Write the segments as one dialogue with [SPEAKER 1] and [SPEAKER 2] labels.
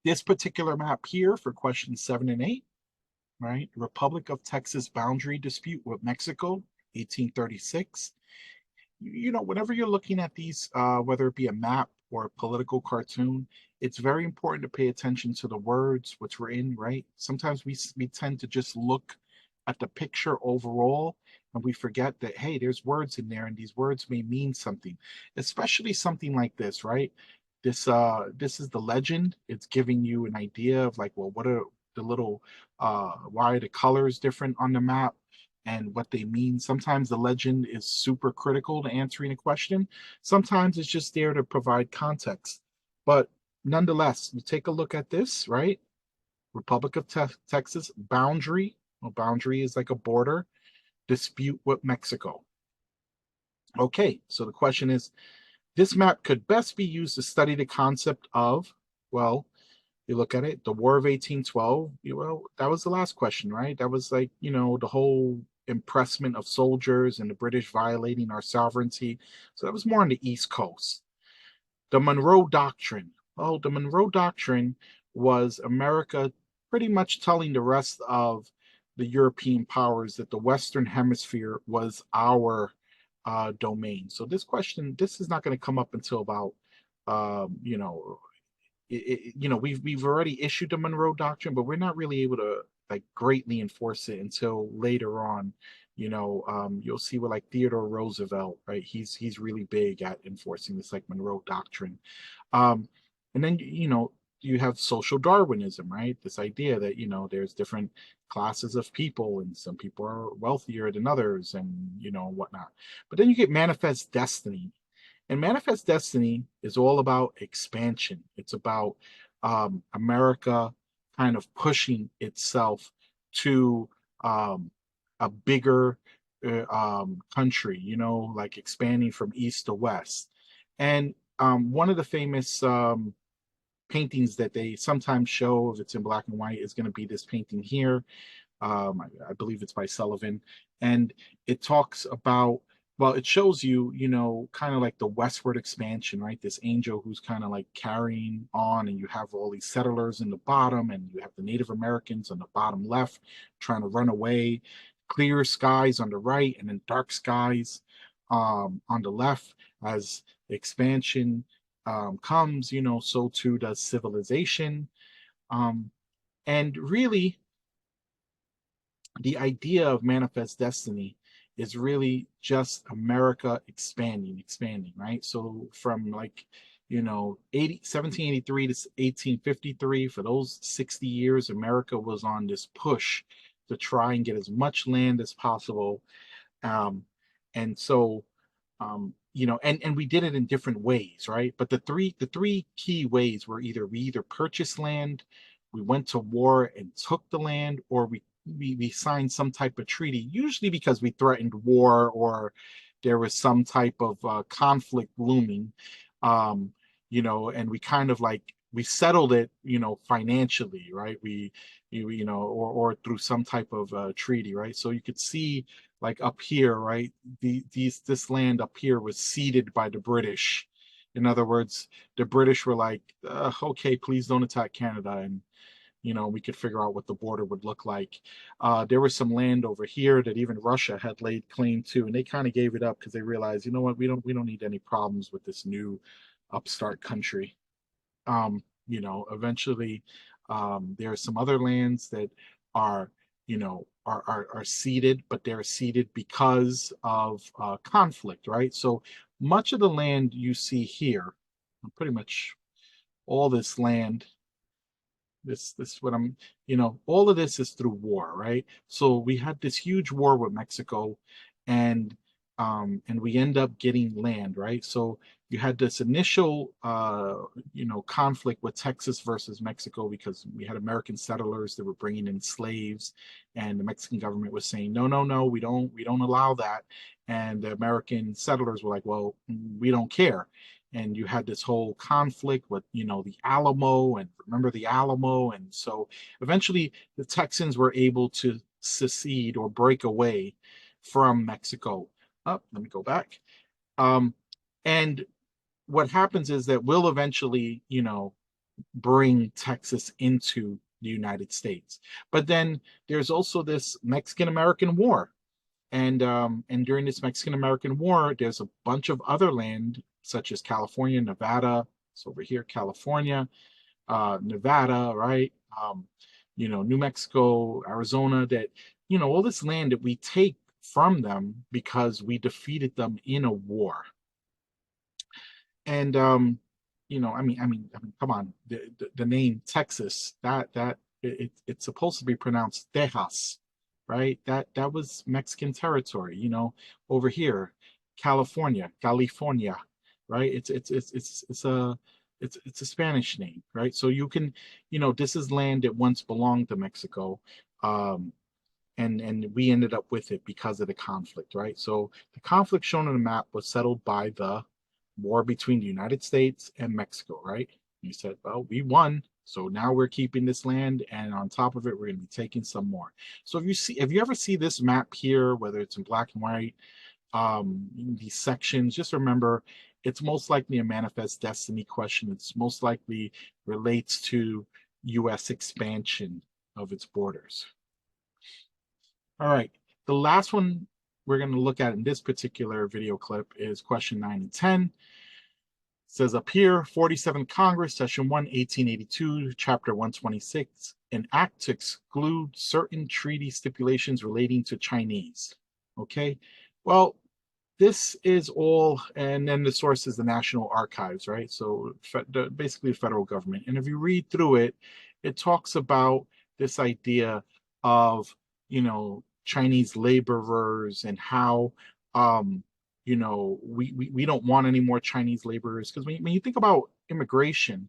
[SPEAKER 1] This particular map here for questions 7 and 8, right? Republic of Texas boundary dispute with Mexico, 1836. Whenever you're looking at these, whether it be a map or a political cartoon, it's very important to pay attention to the words, which we're in, right? Sometimes we tend to just look at the picture overall and we forget that, hey, there's words in there and these words may mean something, especially something like this, right? This is the legend. It's giving you an idea of like, well, what are the little why are the colors different on the map and what they mean. Sometimes the legend is super critical to answering a question. Sometimes it's just there to provide context. But nonetheless, you take a look at this, right? Republic of Texas boundary. Well, boundary is like a border dispute with Mexico. Okay, so the question is, this map could best be used to study the concept of, well, you look at it, the War of 1812, well, that was the last question, right? That was like, the whole impressment of soldiers and the British violating our sovereignty. So that was more on the East Coast. The Monroe Doctrine. Oh, the Monroe Doctrine was America pretty much telling the rest of the European powers that the Western Hemisphere was our domain. So this is not going to come up until about, we've already issued the Monroe Doctrine, but we're not really able to like greatly enforce it until later on. You'll see with like Theodore Roosevelt, right? He's really big at enforcing this like Monroe Doctrine. Um, and then you have social Darwinism, right? This idea that there's different classes of people, and some people are wealthier than others, and whatnot. But then you get manifest destiny, and Manifest Destiny is all about expansion. It's about America kind of pushing itself to a bigger country, like expanding from east to west. And one of the famous paintings that they sometimes show, if it's in black and white, is going to be this painting here. I believe it's by Sullivan, and it talks about, well, it shows you, kind of like the westward expansion, right? This angel who's kind of like carrying on, and you have all these settlers in the bottom, and you have the Native Americans on the bottom left trying to run away. Clear skies on the right, and then dark skies on the left. As expansion comes, so too does civilization. Um, and really, the idea of manifest destiny is really just America expanding, right? So from like, 1783 to 1853, for those 60 years, America was on this push to try and get as much land as possible. Um, and so, and we did it in different ways, right? But the three key ways were either we either purchased land, we went to war and took the land, or we signed some type of treaty, usually because we threatened war or there was some type of conflict looming, um, and we kind of like we settled it, financially, right? Or through some type of treaty, right? So you could see like up here, right? This land up here was ceded by the British. In other words, the British were like, okay, please don't attack Canada, and we could figure out what the border would look like. There was some land over here that even Russia had laid claim to, and they kind of gave it up because they realized, you know what, we don't need any problems with this new upstart country. Eventually, there are some other lands that are, are ceded, but they're ceded because of conflict, right? So much of the land you see here, pretty much all this land, this what I'm, all of this is through war, right? So we had this huge war with Mexico, and we end up getting land, right? So you had this initial conflict with Texas versus Mexico because we had American settlers that were bringing in slaves, and the Mexican government was saying no, no, no, we don't allow that, and the American settlers were like, well, we don't care. And you had this whole conflict with the Alamo, and remember the Alamo. And so eventually the Texans were able to secede or break away from Mexico. Oh, let me go back. um and what happens is that we'll eventually, bring Texas into the United States. But then there's also this Mexican American War, and during this Mexican American War, there's a bunch of other land such as California, Nevada. It's over here, California, Nevada, right? New Mexico, Arizona. That all this land that we take from them because we defeated them in a war. And I mean, come on, the name Texas, it's supposed to be pronounced Tejas, right? That was Mexican territory, over here, California, right? It's a Spanish name, right? So you can, this is land that once belonged to Mexico, um, and we ended up with it because of the conflict, right? So the conflict shown on the map was settled by the war between the United States and Mexico, right? You said, well, we won, so now we're keeping this land, and on top of it, we're going to be taking some more. So if you ever see this map here, whether it's in black and white, these sections, just remember it's most likely a manifest destiny question. It's most likely relates to U.S. expansion of its borders. All right. The last one we're going to look at in this particular video clip is question 9 and 10. It says up here, 47th Congress, Session 1, 1882, Chapter 126, an act to exclude certain treaty stipulations relating to Chinese. Okay. Well, this is all, and then the source is the National Archives, right? So basically the federal government. And if you read through it, it talks about this idea of, Chinese laborers and how, we don't want any more Chinese laborers. Because when you think about immigration,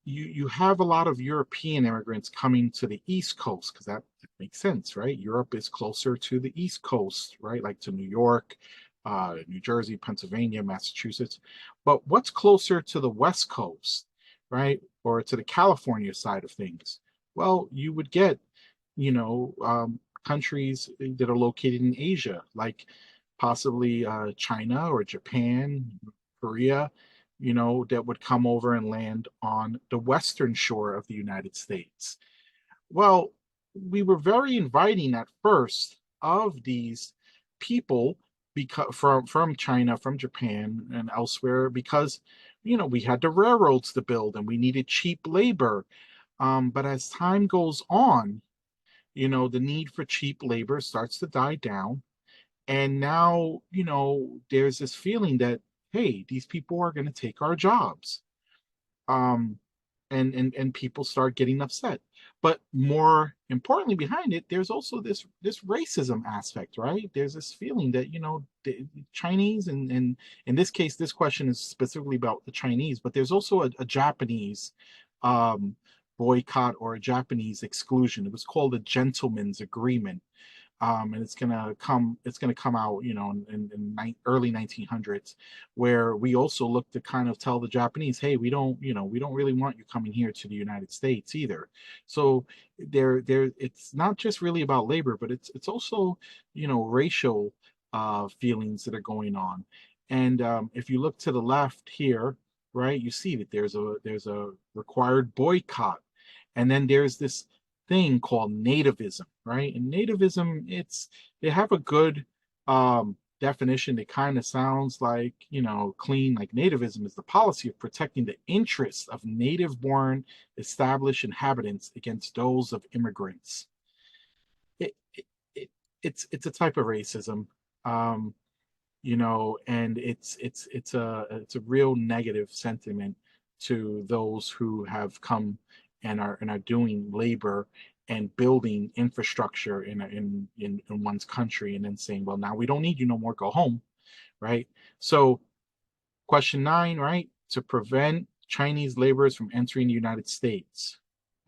[SPEAKER 1] you have a lot of European immigrants coming to the East Coast because that makes sense, right? Europe is closer to the East Coast, right? Like to New York, New Jersey, Pennsylvania, Massachusetts. But what's closer to the West Coast, right? Or to the California side of things? Well, you would get, countries that are located in Asia, like possibly China or Japan, Korea, that would come over and land on the western shore of the United States. Well, we were very inviting at first of these people because from China, from Japan, and elsewhere because we had the railroads to build and we needed cheap labor. But as time goes on, the need for cheap labor starts to die down, and now there's this feeling that, hey, these people are going to take our jobs, um and people start getting upset. But more importantly behind it, there's also this racism aspect, right? There's this feeling that the Chinese, and in this case this question is specifically about the Chinese, but there's also a Japanese um boycott or a Japanese exclusion. It was called a gentleman's agreement, and it's gonna come out, in early 1900s, where we also look to kind of tell the Japanese, hey, we don't really want you coming here to the United States either. So it's not just really about labor, but it's also racial feelings that are going on. And if you look to the left here, right, you see that there's a required boycott, and then there's this thing called nativism, right? And nativism, they have a good definition that kind of sounds like, clean. Like nativism is the policy of protecting the interests of native-born established inhabitants against those of immigrants. It, it, it it's a type of racism. Um, and it's a real negative sentiment to those who have come and are doing labor and building infrastructure in one's country, and then saying, well, now we don't need you no more, go home, right? So question 9, right? To prevent Chinese laborers from entering the United States,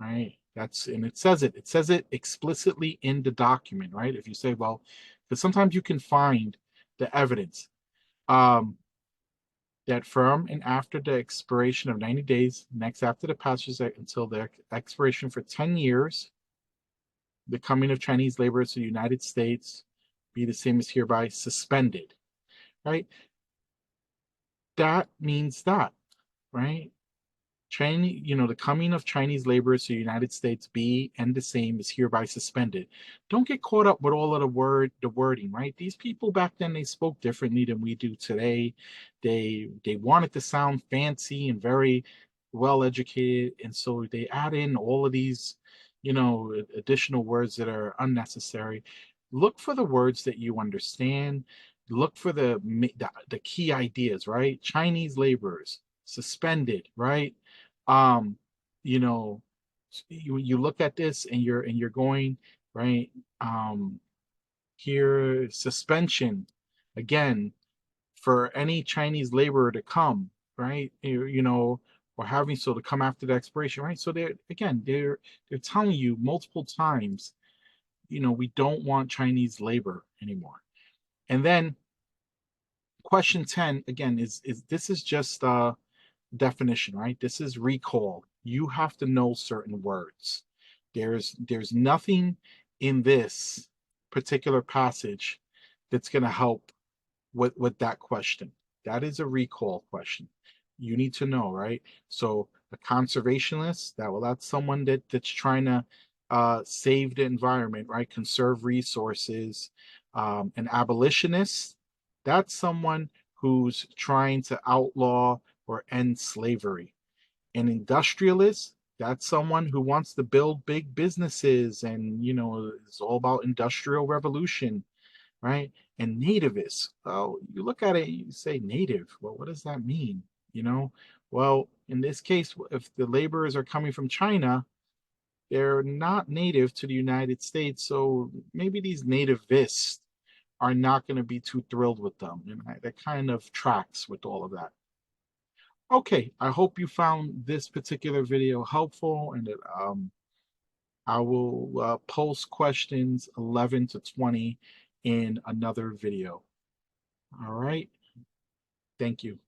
[SPEAKER 1] right? And it says it explicitly in the document, right? If you say, well, because sometimes you can find the evidence, um, that from and after the expiration of 90 days, next after the passage until the expiration for 10 years, the coming of Chinese laborers to the United States be the same as hereby suspended, right? That means that, right? Chinese, the coming of Chinese laborers to the United States be and the same is hereby suspended. Don't get caught up with all of the wording, right? These people back then, they spoke differently than we do today. They wanted to sound fancy and very well educated, and so they add in all of these, additional words that are unnecessary. Look for the words that you understand. Look for the key ideas, right? Chinese laborers suspended, right? um you know you look at this and you're going, right. Here, suspension again for any Chinese laborer to come, right. Or having so to come after the expiration, right. So they're telling you multiple times, we don't want Chinese labor anymore. And then question 10 again is this is just definition, right? This is recall. You have to know certain words. There's nothing in this particular passage that's going to help with that question. That is a recall question. You need to know, right? So a conservationist, that's someone that's trying to save the environment, right? Conserve resources. An abolitionist, that's someone who's trying to outlaw or end slavery. An industrialist, that's someone who wants to build big businesses and, it's all about industrial revolution, right? And nativist, well, you look at it, you say native. Well, what does that mean? You know, well, in this case, if the laborers are coming from China, they're not native to the United States. So maybe these nativists are not going to be too thrilled with them. And that kind of tracks with all of that. Okay, I hope you found this particular video helpful, and that I will post questions 11 to 20 in another video. All right, thank you.